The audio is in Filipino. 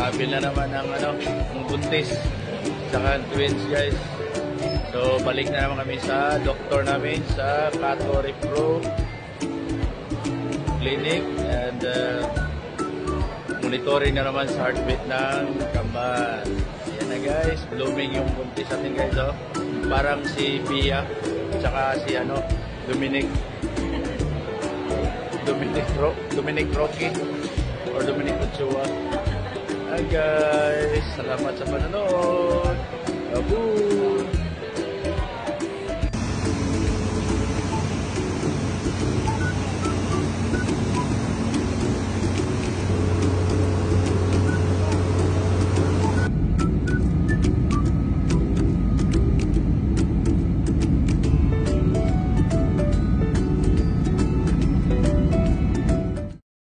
Habil na naman ang ang buntis. Saka twins guys. So balik na naman kami sa doktor namin sa Cato Repro Clinic and monitoring na naman sa heartbeat ng kambal. Ayan na guys, blooming yung buntis natin guys oh. Parang si Pia tsaka si Dominic Rocky or Dominic Ochoa. Hi guys, salamat sa panonood. Aboo!